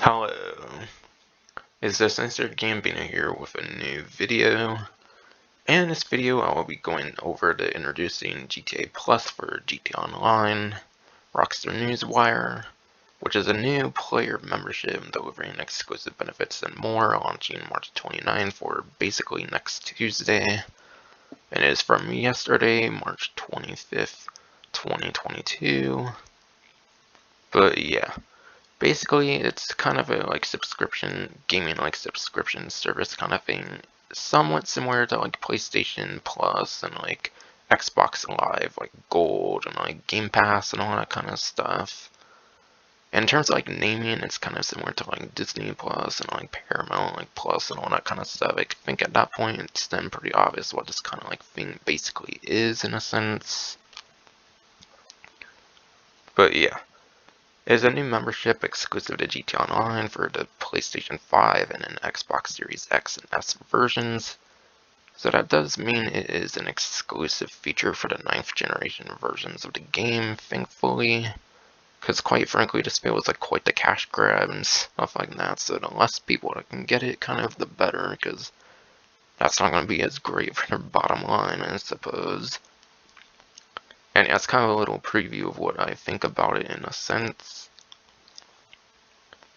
Hello, it's this Insert Gambino here with a new video. And in this video I will be going over the introducing GTA Plus for GTA Online, Rockstar Newswire, which is a new player membership delivering exclusive benefits and more, launching March 29th or basically next Tuesday. And it is from yesterday, March 25th, 2022. But yeah. Basically, it's kind of a subscription, gaming subscription service kind of thing, somewhat similar to PlayStation Plus and Xbox Live, Gold and Game Pass and all that kind of stuff. And in terms of naming, it's kind of similar to Disney Plus and Paramount Plus and all that kind of stuff. I think at that point it's then pretty obvious what this kind of thing basically is in a sense. But yeah. It is a new membership exclusive to GTA Online for the PlayStation 5 and an Xbox Series X and S versions. So that does mean it is an exclusive feature for the 9th generation versions of the game, thankfully. Because quite frankly, this feels like quite the cash grab and stuff like that, so the less people that can get it, kind of the better, because that's not going to be as great for their bottom line, I suppose. And yeah, it's kind of a little preview of what I think about it in a sense.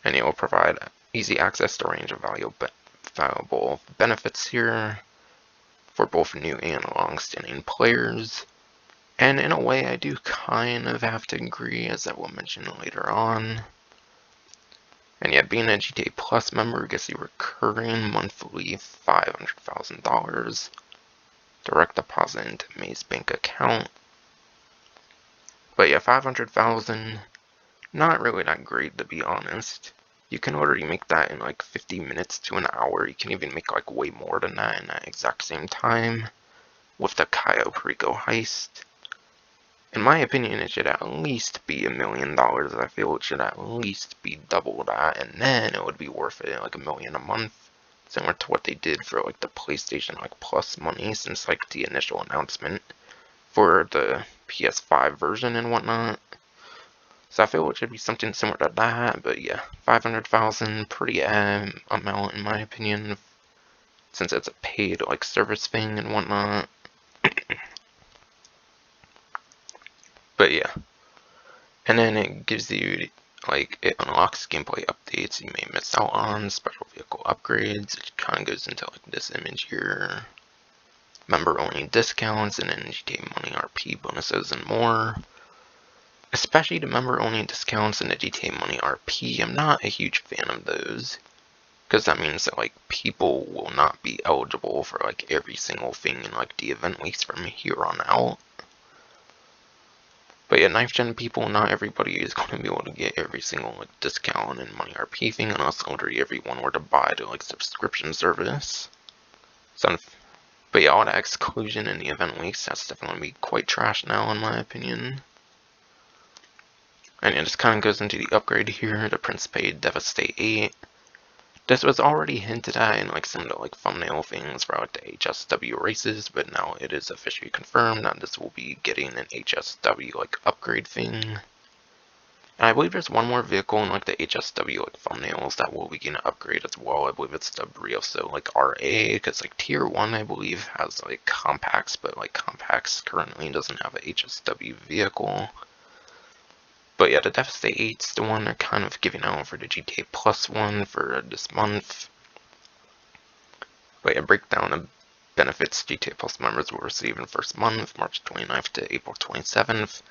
And it will provide easy access to a range of valuable benefits here for both new and long-standing players. And in a way, I do kind of have to agree, as I will mention later on. And yet, being a GTA Plus member gets you recurring monthly $500,000 direct deposit into May's bank account. But yeah, $500,000, not really that great to be honest. You can already make that in 50 minutes to an hour. You can even make way more than that in that exact same time with the Cayo Perico heist. In my opinion, it should at least be $1 million. I feel it should at least be double that, and then it would be worth it, $1 million a month, similar to what they did for the PlayStation Plus money since the initial announcement for the PS5 version and whatnot. So I feel it should be something similar to that, but yeah, 500,000, pretty amount in my opinion, since it's a paid service thing and whatnot. But yeah, and then it gives you it unlocks gameplay updates you may miss out on, special vehicle upgrades. It kind of goes into this image here, member only discounts, and then GTA Money RP bonuses and more. Especially the member-only discounts and the GTA Money RP, I'm not a huge fan of those. Because that means that, people will not be eligible for, every single thing in, the event weeks from here on out. But yeah, 9th gen people, not everybody is going to be able to get every single, discount and Money RP thing unless literally everyone were to buy the, subscription service. So, but yeah, all the exclusion in the event weeks, that's definitely going to be quite trash now, in my opinion. And it just kind of goes into the upgrade here, the Principe Deveste 8. This was already hinted at in some of the thumbnail things for the HSW races, but now it is officially confirmed that this will be getting an HSW upgrade thing. And I believe there's one more vehicle in the HSW thumbnails that will be getting an upgrade as well. I believe it's the Brioso RA, because Tier 1 I believe has compacts, but compacts currently doesn't have a HSW vehicle. But yeah, the Deveste 8's the one they're kind of giving out for the GTA Plus one for this month. But yeah, breakdown of benefits GTA Plus members will receive in the first month, March 29th to April 27th.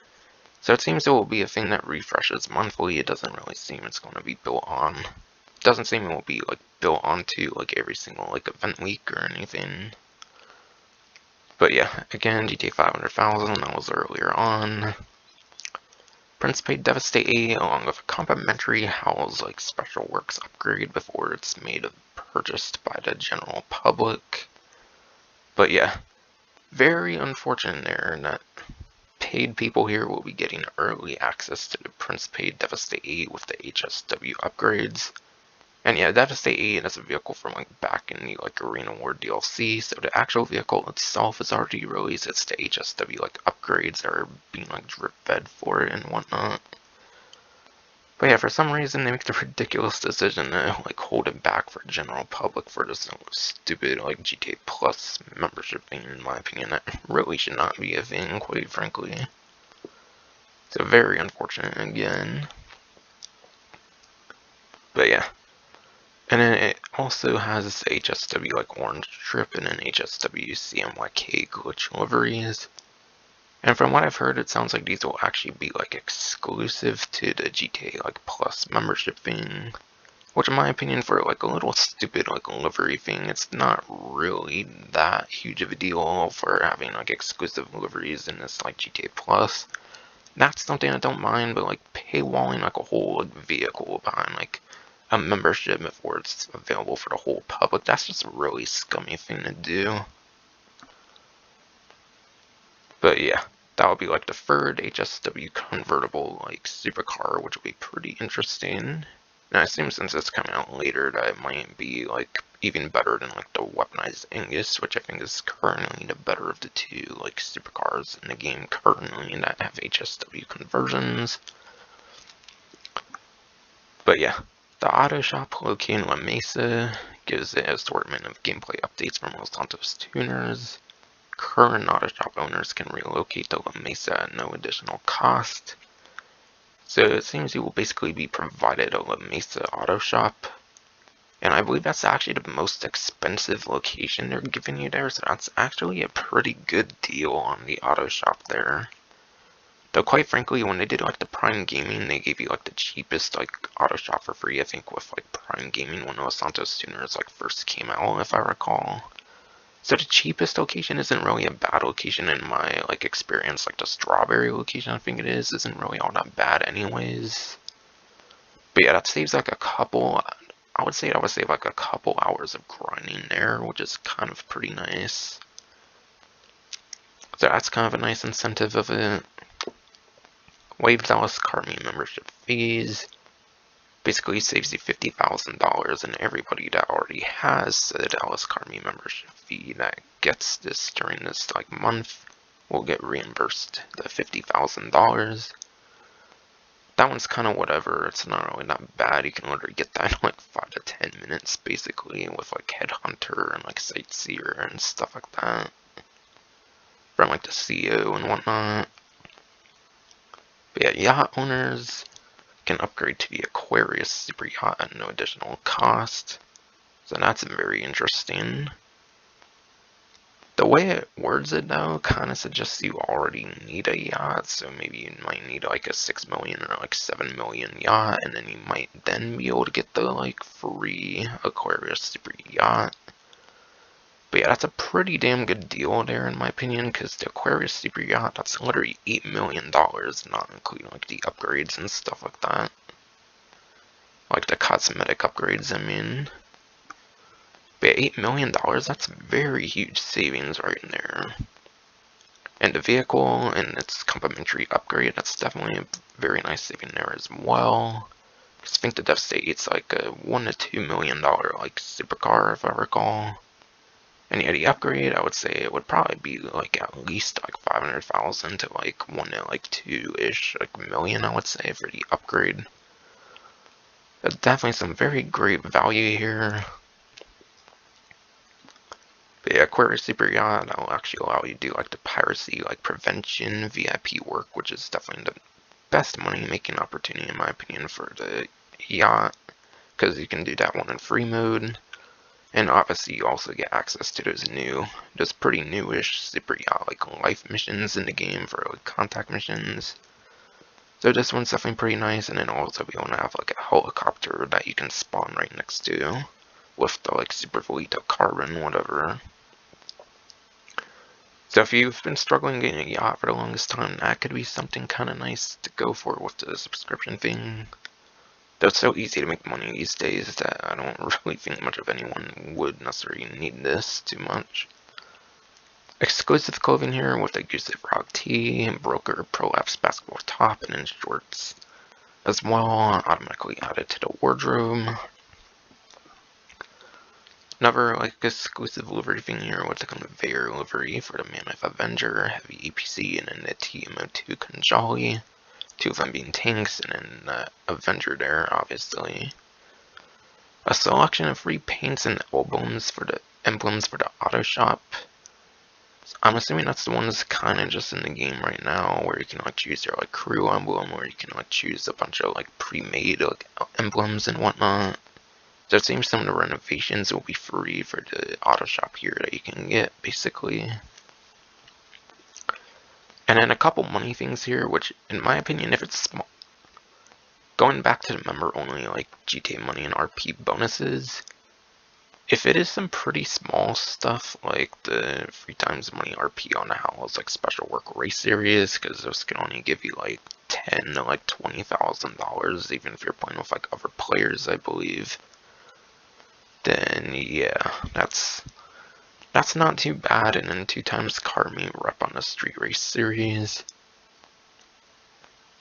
So it seems it will be a thing that refreshes monthly. It doesn't really seem it's going to be built on. It doesn't seem it will be built onto every single event week or anything. But yeah, again, GTA 500,000, that was earlier on. Principe Deveste 8, along with a complimentary Howl's special works upgrade before it's made purchased by the general public. But yeah, very unfortunate there in that paid people here will be getting early access to the Principe Deveste 8 with the HSW upgrades. And yeah, Deveste 8 is a vehicle from back in the Arena War DLC, so the actual vehicle itself is already released. It's the HSW upgrades that are being drip fed for it and whatnot. But yeah, for some reason they make the ridiculous decision to like hold it back for general public for this stupid like GTA Plus membership thing. In my opinion, that really should not be a thing, quite frankly. So very unfortunate again. But yeah. And then it also has HSW like orange strip and an HSW CMYK glitch liveries. And from what I've heard, it sounds like these will actually be like exclusive to the GTA like Plus membership thing. Which in my opinion, for like a little stupid like livery thing, it's not really that huge of a deal for having like exclusive liveries in this like GTA Plus. That's something I don't mind, but like paywalling like a whole like, vehicle behind like a membership before it's available for the whole public, that's just a really scummy thing to do. But yeah, that would be like the third HSW convertible like supercar, which would be pretty interesting. And I assume since it's coming out later that it might be like even better than like the weaponized Angus, which I think is currently the better of the two like supercars in the game currently that have HSW conversions. But yeah, the auto shop located in La Mesa gives an assortment of gameplay updates from Los Santos tuners. Current auto shop owners can relocate to La Mesa at no additional cost. So it seems you will basically be provided a La Mesa auto shop. And I believe that's actually the most expensive location they're giving you there, so that's actually a pretty good deal on the auto shop there. Though quite frankly, when they did like the Prime Gaming, they gave you like the cheapest like auto shop for free, I think with like Prime Gaming when Los Santos tuners like first came out, if I recall. So the cheapest location isn't really a bad location in my like experience. Like the Strawberry location, I think it is, isn't really all that bad anyways. But yeah, that saves like a couple. I would say that would save like a couple hours of grinding there, which is kind of pretty nice. So that's kind of a nice incentive of it. Waive Dallas Carmi membership fees. Basically saves you $50,000, and everybody that already has the Dallas Carmi membership fee that gets this during this like month will get reimbursed the $50,000. That one's kind of whatever. It's not really that bad. You can literally get that in like 5 to 10 minutes, basically, with like Headhunter and like Sightseer and stuff like that. From like the CEO and whatnot. But yeah, yacht owners can upgrade to the Aquarius super yacht at no additional cost. So that's very interesting. The way it words it though kind of suggests you already need a yacht, so maybe you might need like a 6 million or like 7 million yacht, and then you might then be able to get the like free Aquarius super yacht. But yeah, that's a pretty damn good deal there in my opinion, because the Aquarius super yacht, that's literally $8 million, not including like the upgrades and stuff like that. Like the cosmetic upgrades, I mean. But $8 million, that's very huge savings right in there. And the vehicle and its complimentary upgrade, that's definitely a very nice saving there as well. I think the Deveste it's like a $1 to $2 million like supercar if I recall. And yeah, the upgrade, I would say it would probably be like at least like 500,000 to like 1 to like 2-ish like million, I would say, for the upgrade. That's definitely some very great value here. But yeah, Aquarius Super Yacht, that will actually allow you to do like the piracy, like prevention, VIP work, which is definitely the best money making opportunity in my opinion for the yacht, because you can do that one in free mode. And obviously you also get access to those pretty newish super yacht like life missions in the game for like contact missions. So this one's definitely pretty nice, and then also we want to have like a helicopter that you can spawn right next to with the like Super Velito carbon, whatever. So if you've been struggling getting a yacht for the longest time, that could be something kind of nice to go for with the subscription thing. Though it's so easy to make money these days that I don't really think much of anyone would necessarily need this too much. Exclusive clothing here with exclusive rock tee, broker, prolapse basketball top, and then shorts as well, automatically added to the wardrobe. Another like exclusive livery thing here with the conveyor livery for the Mammoth Avenger, Heavy APC, and then the TMO2 Kanjali. 2 of them being tanks, and then the Avenger there, obviously. A selection of free paints and emblems for the auto shop. I'm assuming that's the one that's kind of just in the game right now, where you can like choose your like crew emblem, or you can like choose a bunch of like pre-made like emblems and whatnot. So it seems some of the renovations will be free for the auto shop here that you can get, basically. And then a couple money things here, which in my opinion, if it's small, going back to the member only like GTA money and RP bonuses, if it is some pretty small stuff like the 3 times money RP on the house, like special work race series, because those can only give you like $10,000 to like $20,000, even if you're playing with like other players, I believe. Then yeah, that's not too bad. And then 2 times car meet rep on the street race series.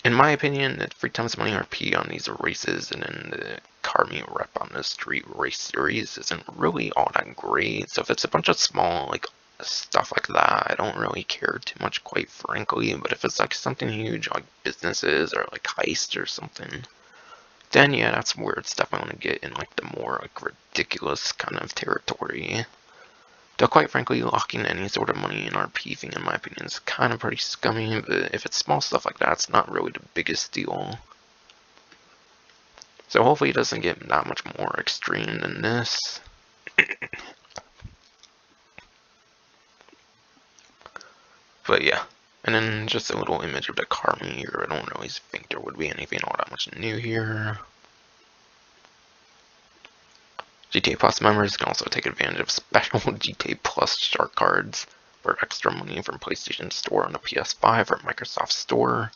In my opinion, the 3 times money RP on these races and then the car meet rep on the street race series isn't really all that great. So if it's a bunch of small like stuff like that, I don't really care too much, quite frankly. But if it's like something huge like businesses or like heist or something, then yeah, that's where it's definitely going to get in like the more like ridiculous kind of territory. Though quite frankly, locking any sort of money in RP thing, in my opinion, is kind of pretty scummy, but if it's small stuff like that, it's not really the biggest deal. So hopefully it doesn't get that much more extreme than this. But yeah, and then just a little image of the car meet here. I don't really think there would be anything all that much new here. GTA Plus members can also take advantage of special GTA Plus shark cards for extra money from PlayStation Store on the PS5 or Microsoft Store.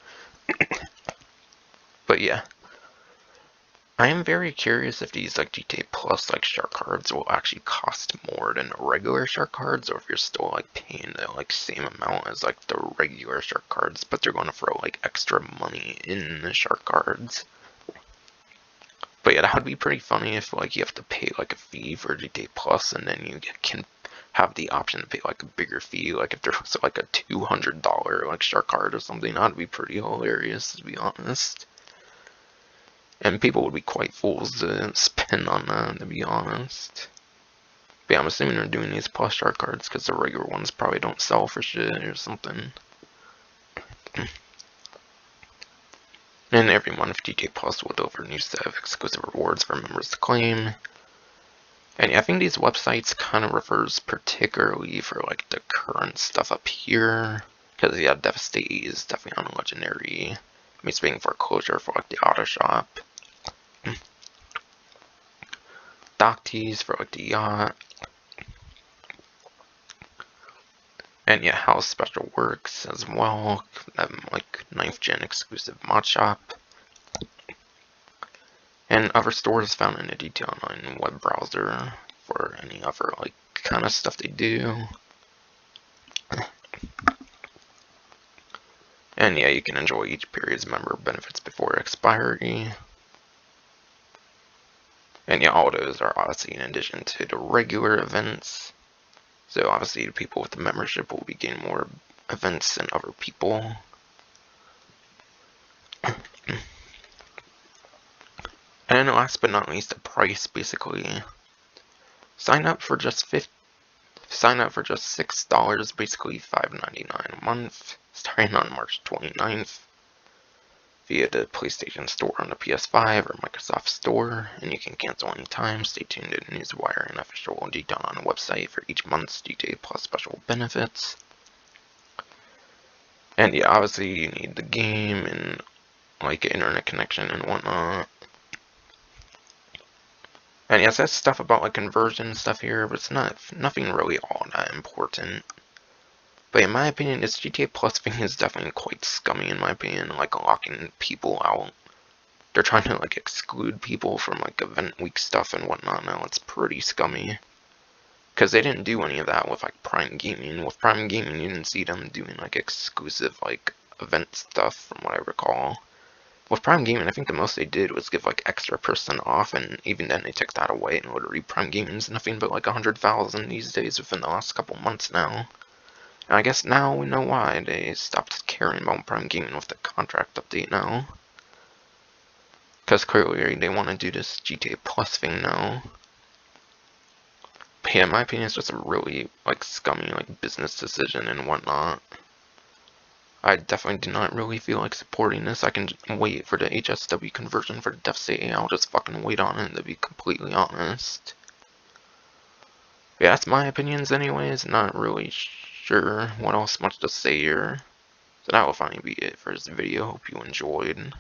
But yeah, I am very curious if these like GTA Plus like shark cards will actually cost more than the regular shark cards, or if you're still like paying the like same amount as like the regular shark cards, but they're going to throw like extra money in the shark cards. But yeah, that would be pretty funny if like you have to pay like a fee for GTA Plus, and then you can have the option to pay like a bigger fee. Like if there's like a $200 like shark card or something, that'd be pretty hilarious, to be honest. And people would be quite fools to spend on that, to be honest. But yeah, I'm assuming they're doing these plus shark cards because the regular ones probably don't sell for shit or something. And every month, GTA Plus will deliver a new set of exclusive rewards for members to claim. And yeah, I think these websites kind of refers particularly for like the current stuff up here. Because yeah, Deveste is definitely on a legendary. I mean, speaking foreclosure for like the auto shop. Dock tees for like the yacht. And yeah, House Special Works as well. Like 9th gen exclusive mod shop. And other stores found in the detail online web browser for any other like kind of stuff they do. And yeah, you can enjoy each period's member benefits before expiry. And yeah, all those are obviously in addition to the regular events. So obviously the people with the membership will be getting more events than other people. And last but not least, the price, basically. Sign up for just $6, basically $5.99 a month, starting on March 29th. Via the PlayStation Store on the PS5 or Microsoft Store, and you can cancel anytime. Stay tuned to the Newswire and official detail on the website for each month's GTA Plus special benefits. And yeah, obviously you need the game and like internet connection and whatnot. And yes, that's stuff about like conversion stuff here, but it's nothing really all that important. But in my opinion, this GTA Plus thing is definitely quite scummy, in my opinion, like locking people out. They're trying to like exclude people from like event week stuff and whatnot now. It's pretty scummy. Because they didn't do any of that with like Prime Gaming. With Prime Gaming, you didn't see them doing like exclusive like event stuff from what I recall. With Prime Gaming, I think the most they did was give like extra % off, and even then they took that away. And literally Prime Gaming's nothing but like 100,000 these days within the last couple months now. And I guess now we know why they stopped caring about Prime Gaming with the contract update now. Because clearly they want to do this GTA Plus thing now. But yeah, in my opinion, it's just a really, like, scummy, like, business decision and whatnot. I definitely do not really feel like supporting this. I can wait for the HSW conversion for the Deveste. I'll just fucking wait on it, to be completely honest. Yeah, that's my opinions anyways. Not really sure what else much to say here. So that will finally be it for this video. Hope you enjoyed.